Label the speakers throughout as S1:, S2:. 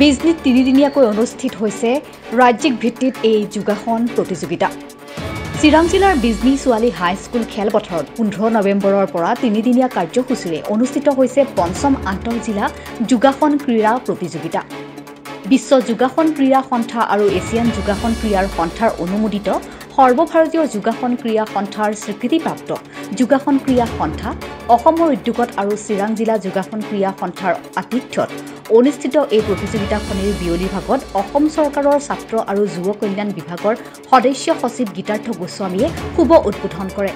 S1: বিজনীত তিনিদিনীয়াকৈ অনুষ্ঠিত হৈছে ৰাজ্যিক ভিত্তিত এই যোগাসন প্ৰতিযোগিতা। চিৰাং জিলাৰ বিজনী ছোৱালী হাইস্কুল খেলপথাৰত 15 নৱেম্বৰৰ পৰা তিনিদিনীয়া কাৰ্যসূচীৰে অনুষ্ঠিত হৈছে পঞ্চম আন্তঃজিলা যোগাসন ক্ৰীড়া প্ৰতিযোগিতা। বিশ্ব যোগাসন ক্ৰীড়া সন্থা আৰু এছিয়ান যোগাসন ক্ৰীড়াৰ সন্থাৰ অনুমোদিত সৰ্বভাৰতীয় যোগাসন ক্ৰীড়া সন্থাৰ স্বীকৃতিপ্ৰাপ্ত যোগাসন ক্ৰীড়া সন্থা অসমৰ উদ্যোগত আৰু চিৰাং জিলা যোগাসন ক্ৰীড়া সন্থাৰ আতিথ্যত অনুষ্ঠিত এই প্ৰতিযোগিতাখনিৰ বিয়লি ভাগত অসম চৰকাৰৰ ছাত্ৰ আৰু যুৱ কল্যাণ বিভাগৰ সদস্য সচিব গীতাৰ্থ গোস্বামীয়ে শুভ উদ্বোধন কৰে।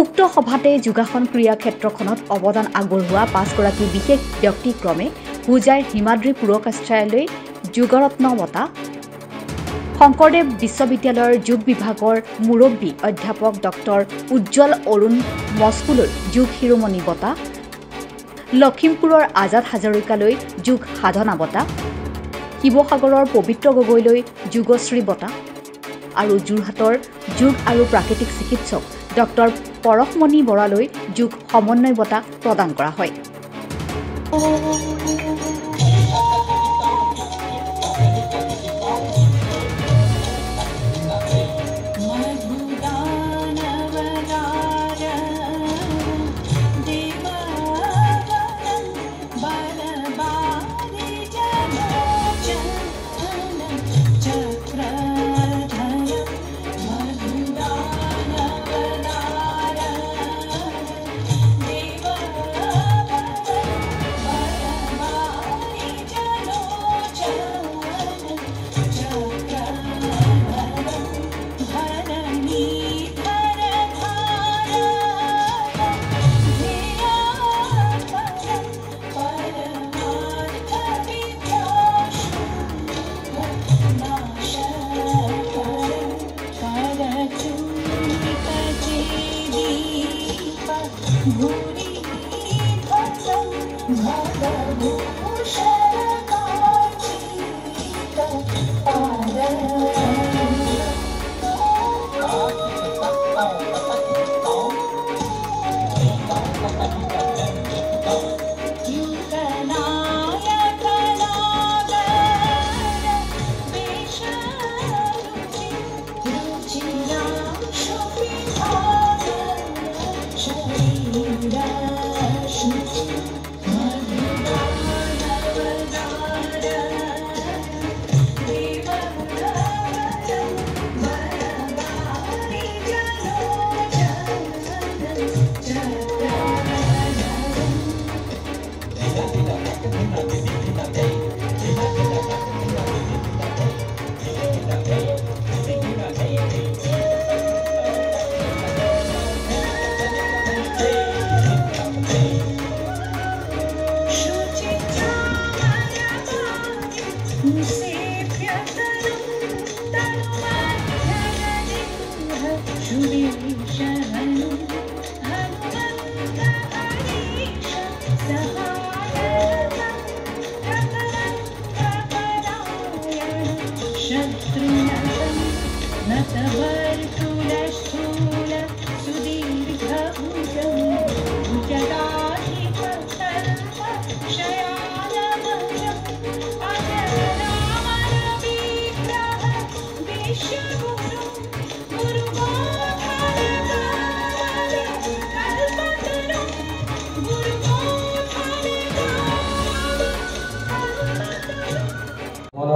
S1: উক্ত সভাতে যোগাসন ক্ৰীড়া ক্ষেত্ৰখনত অৱদান আগবঢ়োৱা 5 গৰাকী বিশেষ ব্যক্তিক্ৰমে হোজাইৰ হিমাদ্ৰী পুৰস্কাৰালয় যোগৰত্ন বঁটা, শংকৰদেৱ বিশ্ববিদ্যালয়ৰ যোগ বিভাগৰ মুৰব্বী অধ্যাপক ডক্টৰ উজ্জ্বল অৰুণ মস্কুলৈ যোগ শিৰোমণি বঁটা, লখিমপুৰৰ আজাদ হাজৰিকালৈ যোগ সাধনা বঁটা, শিৱসাগৰৰ পবিত্ৰ গগৈলৈ যোগশ্ৰী বঁটা আৰু যোৰহাটৰ যোগ আৰু প্ৰাকৃতিক চিকিৎসক ডক্টৰ পৰশমণি বৰালৈ যোগ সমন্বয় বঁটা প্ৰদান কৰা হয়।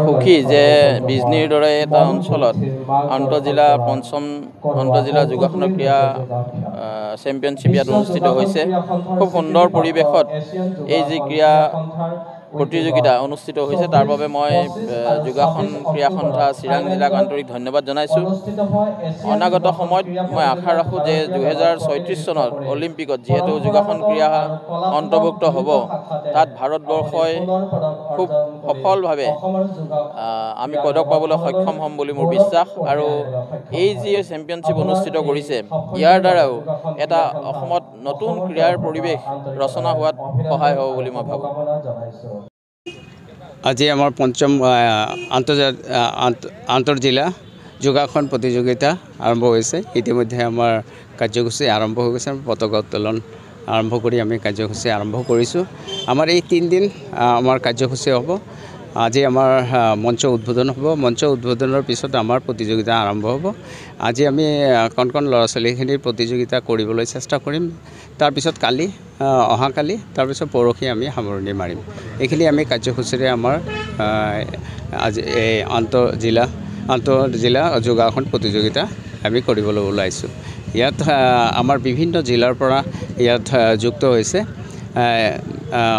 S2: সুখী যে বিজনীৰ দৰে এটা অঞ্চলত আন্তঃজিলা পঞ্চম আন্তঃজিলা যোগাসন ক্ৰীড়া চেম্পিয়নশ্বিপ ইয়াত অনুষ্ঠিত হৈছে। খুব সুন্দৰ পৰিৱেশত এই যি ক্ৰীড়া প্ৰতিযোগিতা অনুষ্ঠিত হৈছে তাৰ বাবে মই যোগাসন ক্ৰীড়া সন্থা চিৰাং জিলাক আন্তৰিক ধন্যবাদ জনাইছোঁ। অনাগত সময়ত মই আশা ৰাখোঁ যে 2036 চনত অলিম্পিকত যিহেতু যোগাসন ক্ৰীড়া অন্তৰ্ভুক্ত হ'ব, তাত ভাৰতবৰ্ষই খুব সফলভাৱে আমি পদক পাবলৈ সক্ষম হ'ম বুলি মোৰ বিশ্বাস। আৰু এই যি চেম্পিয়নশ্বিপ অনুষ্ঠিত কৰিছে ইয়াৰ দ্বাৰাও এটা অসমত নতুন ক্ৰীড়াৰ পৰিৱেশ ৰচনা হোৱাত সহায় হ'ব বুলি মই ভাবোঁ।
S3: আজি আমাৰ পঞ্চম আন্তঃজিলা যোগাসন প্ৰতিযোগিতা আৰম্ভ হৈছে। ইতিমধ্যে আমাৰ কাৰ্যসূচী আৰম্ভ হৈ গৈছে। পতাকা উত্তোলন আৰম্ভ কৰি আমি কাৰ্যসূচী আৰম্ভ কৰিছোঁ। আমাৰ এই 3 দিন আমাৰ কাৰ্যসূচী হ'ব। আজি আমাৰ মঞ্চ উদ্বোধন হ'ব। মঞ্চ উদ্বোধনৰ পিছত আমাৰ প্ৰতিযোগিতা আৰম্ভ হ'ব। আজি আমি কণ ল'ৰা ছোৱালীখিনিৰ প্ৰতিযোগিতা কৰিবলৈ চেষ্টা কৰিম। তাৰপিছত কালি অহাকালি তাৰপিছত পৰহি আমি সামৰণি মাৰিম। এইখিনি আমি কাৰ্যসূচীৰে আমাৰ আজি এই আন্তঃজিলা যোগাসন প্ৰতিযোগিতা আমি কৰিবলৈ ওলাইছোঁ। ইয়াত আমাৰ বিভিন্ন জিলাৰ পৰা ইয়াত যুক্ত হৈছে।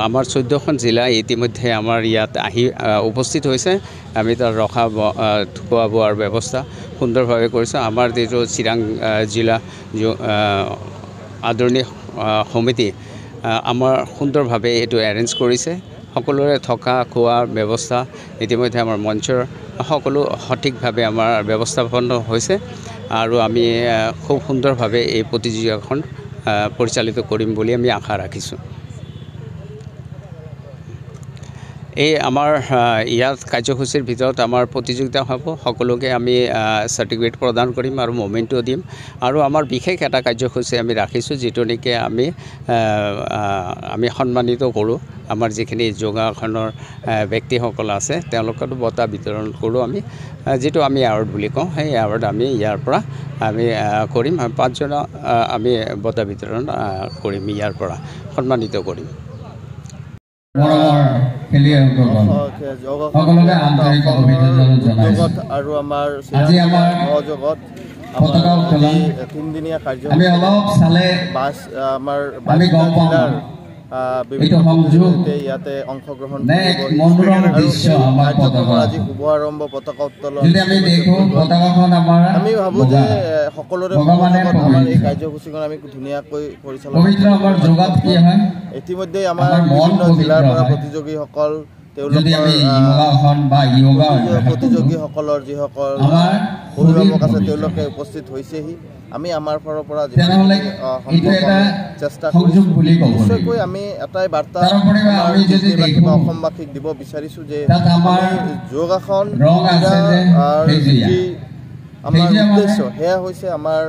S3: আমাৰ 14খন জিলা ইতিমধ্যে আমাৰ ইয়াত আহি উপস্থিত হৈছে। আমি তাত ৰখা খোৱা বোৱাৰ ব্যৱস্থা সুন্দৰভাৱে কৰিছোঁ। আমাৰ যিটো চিৰাং জিলা আদৰণি সমিতি আমাৰ সুন্দৰভাৱে এইটো এৰেঞ্জ কৰিছে। সকলোৰে থকা খোৱাৰ ব্যৱস্থা ইতিমধ্যে আমাৰ মঞ্চৰ সকলো সঠিকভাৱে আমাৰ ব্যৱস্থাপনা হৈছে আৰু আমি খুব সুন্দৰভাৱে এই প্ৰতিযোগিতাখন পৰিচালিত কৰিম বুলি আমি আশা ৰাখিছোঁ। এই আমাৰ ইয়াত কাৰ্যসূচীৰ ভিতৰত আমাৰ প্ৰতিযোগিতা হ'ব। সকলোকে আমি চাৰ্টিফিকেট প্ৰদান কৰিম আৰু মমেণ্টো দিম। আৰু আমাৰ বিশেষ এটা কাৰ্যসূচী আমি ৰাখিছোঁ, যিটো নেকি আমি সন্মানিত কৰোঁ। আমাৰ যিখিনি যোগাসনৰ ব্যক্তিসকল আছে তেওঁলোকতো বঁটা বিতৰণ কৰোঁ আমি, যিটো আমি এৱাৰ্ড বুলি কওঁ। সেই এৱাৰ্ড আমি ইয়াৰ পৰা আমি কৰিম। 5জন আমি বঁটা বিতৰণ কৰিম, ইয়াৰ পৰা সন্মানিত কৰিম।
S4: সকলোকে আন্তৰিক অভিনন্দন জনাইছোঁ। আৰু আমাৰ সহযোগত পতাকা উত্তোলন 3দিনীয়া কাৰ্যসূচী আমি অলপ চালে আমাৰ জিলাৰ ইয়াতে অংশগ্ৰহণ আজি শুভ আৰম্ভ পতাকা উত্তোলন। আমি ভাবোঁ যে সকলোৰে আমাৰ এই কাৰ্যসূচীখন আমি ধুনীয়াকৈ পৰিচালনা ইতিমধ্যে আমাৰ বিভিন্ন জিলাৰ পৰা প্ৰতিযোগীসকল প্ৰতিযোগীসকলৰ যিসকল অভিভাৱক আছে তেওঁলোকে উপস্থিত হৈছেহি। আমি আমাৰ ফালৰ পৰা চেষ্টা কৰিছোঁ। নিশ্চয়কৈ আমি এটাই বাৰ্তা অসমবাসীক দিব বিচাৰিছোঁ যে যোগাসন আমাৰ উদ্দেশ্য সেয়া হৈছে আমাৰ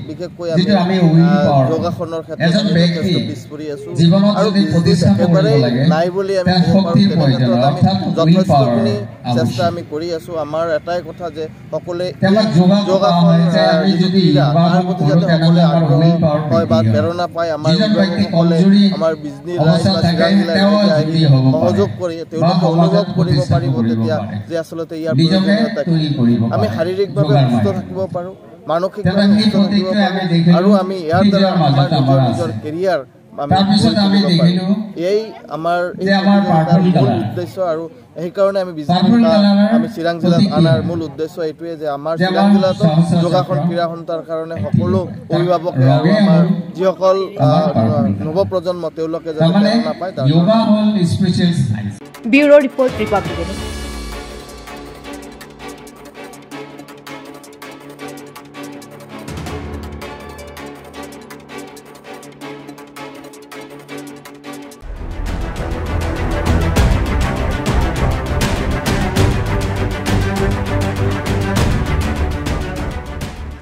S4: বিশেষকৈ আমি যোগাসনৰ ক্ষেত্ৰত পিছ পৰি আছোঁ আৰু একেবাৰে নাই বুলি আমি ক'ব পাৰোঁ। তেনে ক্ষেত্ৰত আমি যথেষ্টখিনি চেষ্টা আমি কৰি আছোঁ। আমাৰ এটাই কথা যে সকলোৱে যোগাসন যিটো ক্ৰীড়া তাৰ প্ৰতি যাতে সকলোৱে আগ্ৰহ হয় বা প্ৰেৰণা পায়। আমাৰ অভিভাৱকসকলে আমাৰ বিজনী ৰাইজ বা চিৰাং জিলাৰ ৰাইজে সহযোগ কৰি তেওঁলোকে অনুভৱ কৰিব পাৰিব তেতিয়া যে আচলতে ইয়াৰ প্ৰয়োজনীয়তা কি। আমি শাৰীৰিকভাৱে সুস্থ থাকিব পাৰোঁ, মানসিকভাৱে সুস্থ থাকিব পাৰোঁ আৰু আমি ইয়াৰ দ্বাৰা আমাৰ নিজৰ কেৰিয়াৰ এই আমাৰ মূল উদ্দেশ্য। আৰু সেইকাৰণে আমি আমি চিৰাং জিলাত অনাৰ মূল উদ্দেশ্য এইটোৱে যে আমাৰ চিৰাং জিলাতো যোগাসন ক্ৰীড়া সন্থাৰ কাৰণে সকলো অভিভাৱকে আৰু আমাৰ যিসকল নৱপ্ৰজন্ম তেওঁলোকে যাতে প্ৰেৰণা পায়।
S1: Bureau' report, Republic news.